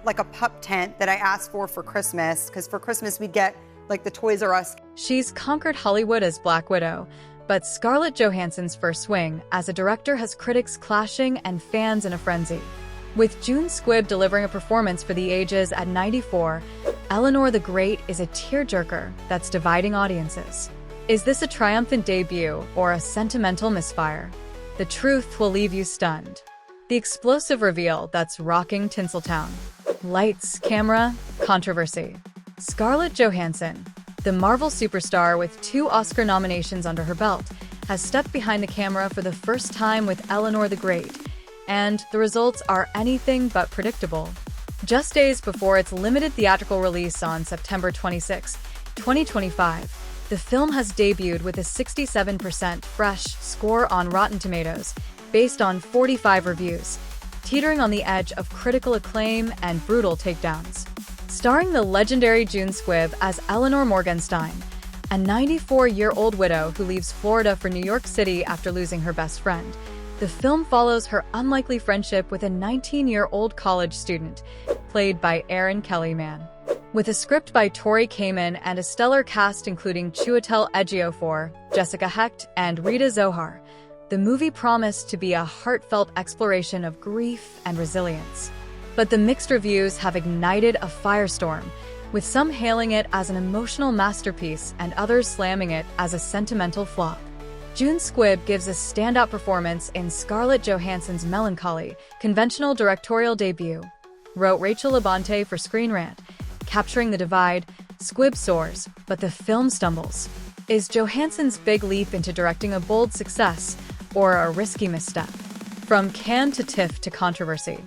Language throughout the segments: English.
like a pup tent that I asked for Christmas, because for Christmas we'd get like the Toys R Us. She's conquered Hollywood as Black Widow, but Scarlett Johansson's first swing as a director has critics clashing and fans in a frenzy. With June Squibb delivering a performance for the ages at 94, Eleanor the Great is a tearjerker that's dividing audiences. Is this a triumphant debut or a sentimental misfire? The truth will leave you stunned. The explosive reveal that's rocking Tinseltown. Lights, camera, controversy. Scarlett Johansson, the Marvel superstar with 2 Oscar nominations under her belt, has stepped behind the camera for the first time with Eleanor the Great, and the results are anything but predictable. Just days before its limited theatrical release on September 26, 2025, the film has debuted with a 67% fresh score on Rotten Tomatoes, based on 45 reviews, teetering on the edge of critical acclaim and brutal takedowns. Starring the legendary June Squibb as Eleanor Morgenstein, a 94-year-old widow who leaves Florida for New York City after losing her best friend, the film follows her unlikely friendship with a 19-year-old college student, played by Erin Kellyman. With a script by Tori Kamen and a stellar cast including Chiwetel Ejiofor, Jessica Hecht, and Rita Zohar, the movie promised to be a heartfelt exploration of grief and resilience. But the mixed reviews have ignited a firestorm, with some hailing it as an emotional masterpiece and others slamming it as a sentimental flop. June Squibb gives a standout performance in Scarlett Johansson's melancholy, conventional directorial debut, wrote Rachel Labonte for Screen Rant. Capturing the divide, Squibb soars, but the film stumbles. Is Johansson's big leap into directing a bold success, or a risky misstep? From Cannes to TIFF to controversy.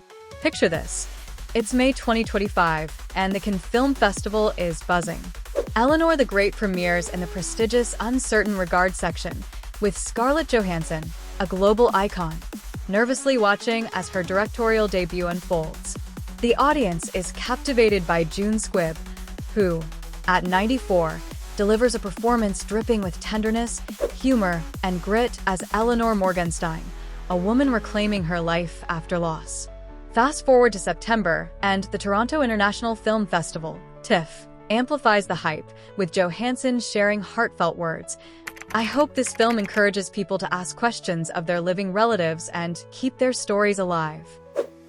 Picture this. It's May 2025, and the Cannes Film Festival is buzzing. Eleanor the Great premieres in the prestigious Uncertain Regard section, with Scarlett Johansson, a global icon, nervously watching as her directorial debut unfolds. The audience is captivated by June Squibb, who, at 94, delivers a performance dripping with tenderness, humor, and grit as Eleanor Morgenstein, a woman reclaiming her life after loss. Fast forward to September, and the Toronto International Film Festival, TIFF, amplifies the hype, with Johansson sharing heartfelt words. I hope this film encourages people to ask questions of their living relatives and keep their stories alive.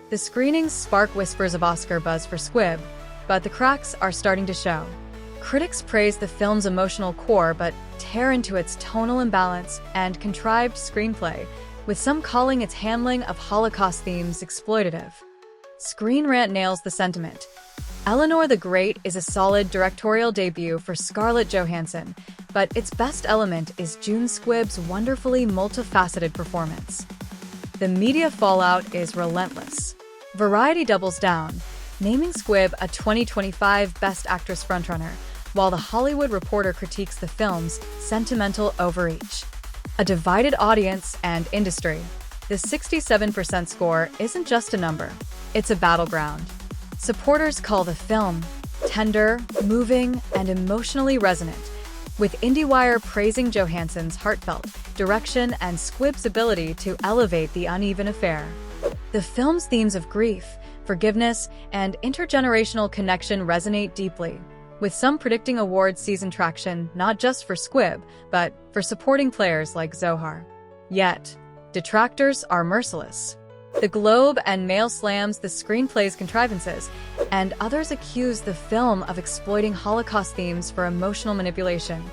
The screenings spark whispers of Oscar buzz for Squibb, but the cracks are starting to show. Critics praise the film's emotional core but tear into its tonal imbalance and contrived screenplay, with some calling its handling of Holocaust themes exploitative. Screen Rant nails the sentiment. Eleanor the Great is a solid directorial debut for Scarlett Johansson, but its best element is June Squibb's wonderfully multifaceted performance. The media fallout is relentless. Variety doubles down, naming Squibb a 2025 Best Actress frontrunner, while The Hollywood Reporter critiques the film's sentimental overreach. A divided audience and industry. The 67% score isn't just a number, it's a battleground. Supporters call the film tender, moving, and emotionally resonant, with IndieWire praising Johansson's heartfelt direction and Squibb's ability to elevate the uneven affair. The film's themes of grief, forgiveness, and intergenerational connection resonate deeply, with some predicting awards season traction not just for Squibb, but for supporting players like Zohar. Yet, detractors are merciless. The Globe and Mail slams the screenplay's contrivances, and others accuse the film of exploiting Holocaust themes for emotional manipulation.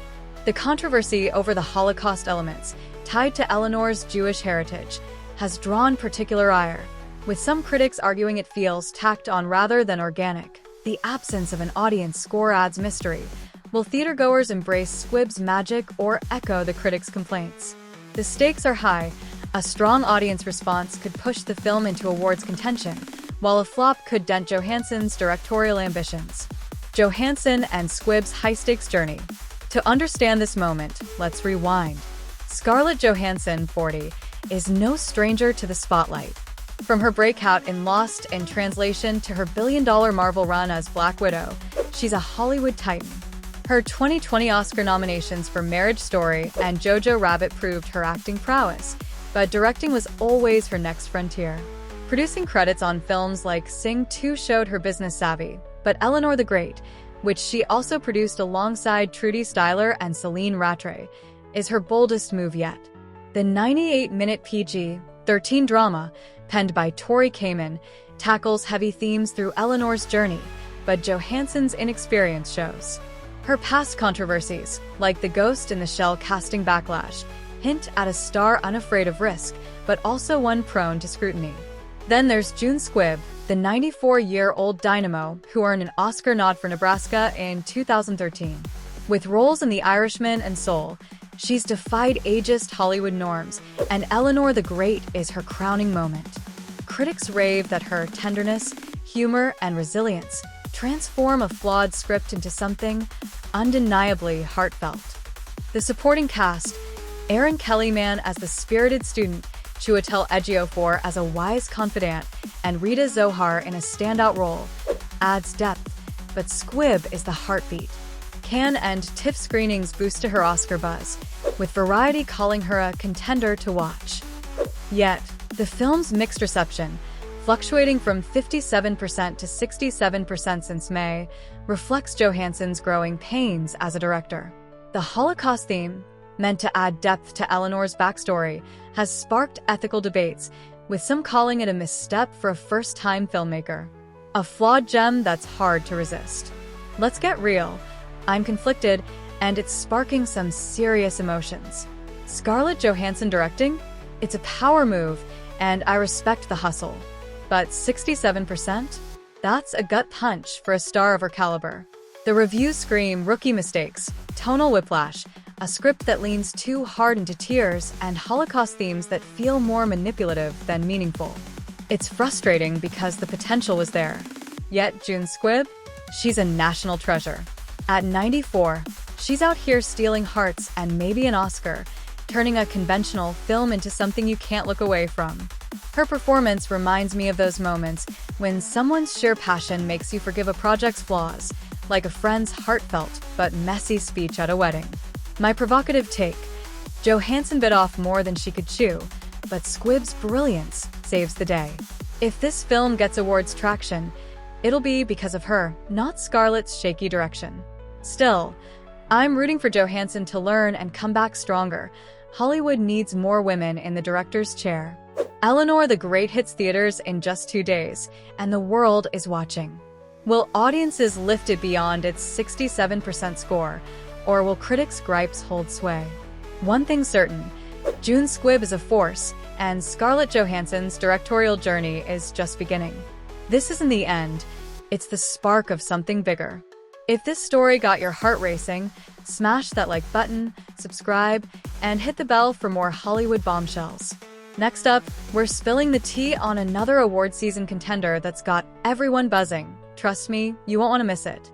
The controversy over the Holocaust elements, tied to Eleanor's Jewish heritage, has drawn particular ire, with some critics arguing it feels tacked on rather than organic. The absence of an audience score adds mystery. Will theatergoers embrace Squibb's magic or echo the critics' complaints? The stakes are high. A strong audience response could push the film into awards contention, while a flop could dent Johansson's directorial ambitions. Johansson and Squibb's high-stakes journey. To understand this moment, let's rewind. Scarlett Johansson, 40, is no stranger to the spotlight. From her breakout in Lost in Translation to her billion-dollar Marvel run as Black Widow, she's a Hollywood titan. Her 2020 Oscar nominations for Marriage Story and Jojo Rabbit proved her acting prowess, but directing was always her next frontier. Producing credits on films like Sing 2 showed her business savvy, but Eleanor the Great, which she also produced alongside Trudy Styler and Celine Rattray, is her boldest move yet. The 98-minute PG-13 drama, penned by Tori Kamen, tackles heavy themes through Eleanor's journey, but Johansson's inexperience shows. Her past controversies, like the Ghost in the Shell casting backlash, hint at a star unafraid of risk, but also one prone to scrutiny. Then there's June Squibb, the 94-year-old dynamo who earned an Oscar nod for Nebraska in 2013. With roles in The Irishman and Soul, she's defied ageist Hollywood norms, and Eleanor the Great is her crowning moment. Critics rave that her tenderness, humor, and resilience transform a flawed script into something undeniably heartfelt. The supporting cast, Erin Kellyman as the spirited student, Chiwetel Ejiofor as a wise confidant, and Rita Zohar in a standout role, adds depth, but Squibb is the heartbeat. Cannes and TIFF screenings boosted her Oscar buzz, with Variety calling her a contender to watch. Yet, the film's mixed reception, fluctuating from 57% to 67% since May, reflects Johansson's growing pains as a director. The Holocaust theme, meant to add depth to Eleanor's backstory, has sparked ethical debates, with some calling it a misstep for a first-time filmmaker. A flawed gem that's hard to resist. Let's get real. I'm conflicted, and it's sparking some serious emotions. Scarlett Johansson directing? It's a power move, and I respect the hustle. But 67%? That's a gut punch for a star of her caliber. The reviews scream rookie mistakes, tonal whiplash, a script that leans too hard into tears, and Holocaust themes that feel more manipulative than meaningful. It's frustrating because the potential was there. Yet June Squibb? She's a national treasure. At 94, she's out here stealing hearts and maybe an Oscar, turning a conventional film into something you can't look away from. Her performance reminds me of those moments when someone's sheer passion makes you forgive a project's flaws, like a friend's heartfelt but messy speech at a wedding. My provocative take: Johansson bit off more than she could chew, but Squibb's brilliance saves the day. If this film gets awards traction, it'll be because of her, not Scarlett's shaky direction. Still, I'm rooting for Johansson to learn and come back stronger. Hollywood needs more women in the director's chair. Eleanor the Great hits theaters in just 2 days, and the world is watching. Will audiences lift it beyond its 67% score, or will critics' gripes hold sway? One thing's certain, June Squibb is a force, and Scarlett Johansson's directorial journey is just beginning. This isn't the end, it's the spark of something bigger. If this story got your heart racing, smash that like button, subscribe, and hit the bell for more Hollywood bombshells. Next up, we're spilling the tea on another award season contender that's got everyone buzzing. Trust me, you won't want to miss it.